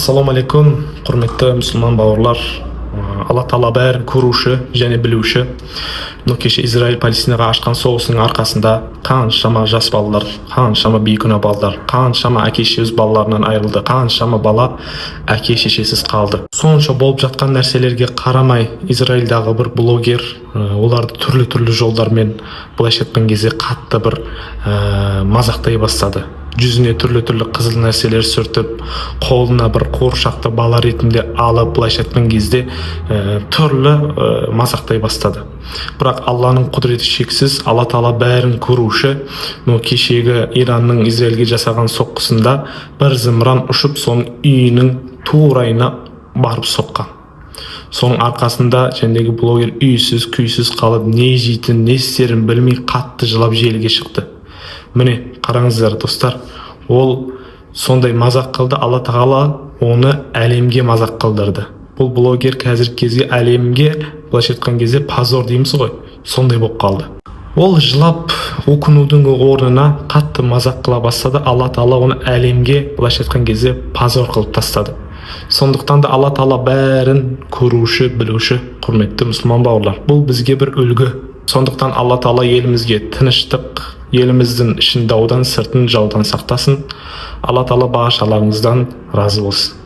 Ассаламу алейкум, құрметті мұсылман бауырлар. Алла Тағала бәрін көруші және білуші. Кеше Израиль Палестинаға ашқан соғысының арқасында қаншама жас балалар, қаншама бейкүнә балалар, қаншама әке-шеше өз балаларынан айырылды, қаншама бала әке-шешесіз қалды. Сонша болып жатқан нәрселерге қарамай, Израильдағы бір блогер оларды түрлі жолдармен, былайша айтқан кезде қатты бір мазақтай бастады. Жүзіне түрлі қызыл нәрселер сүртіп, қолына бір қуыршақты бала ретінде алып, былайша айтқан кезде түрлі мазақтай бастады. Бірақ Алланың құдіреті шексіз, Алла Тағала бәрін көруші. Кешегі Иранның Израильге жасаған соққысында бір зымыран ұшып, соның үйінің турайына барып соққан. Соның арқасында жәндегі блогер үйсіз, күйсіз қалып, не жейтін, не істерін білмей қатты жылап желіге шықты. Міне, қараңыздар достар, ол сондай мазақ қылды, Алла Тағала оны әлемге мазақ қылдырды. Бұл блогер қазіргі кезде әлемге, былайша айтқан кезде позор дейміз ғой, сондай болып қалды. Ол жылап өкінудің орнына қатты мазақ қыла бастады. Алла Тағала оны әлемге, былайша айтқан кезде позор қылып тастады. Сондықтан да Алла Тағала бәрін көруші, білуші, құрметті мұсылман бауырлар. Бұл бізге бір үлгі. Сондықтан Алла Тағала елімізге тыныштық, еліміздің ішін даудан, сыртын жаудан сақтасын. Алла Тағала баршаларыңыздан разы болсын.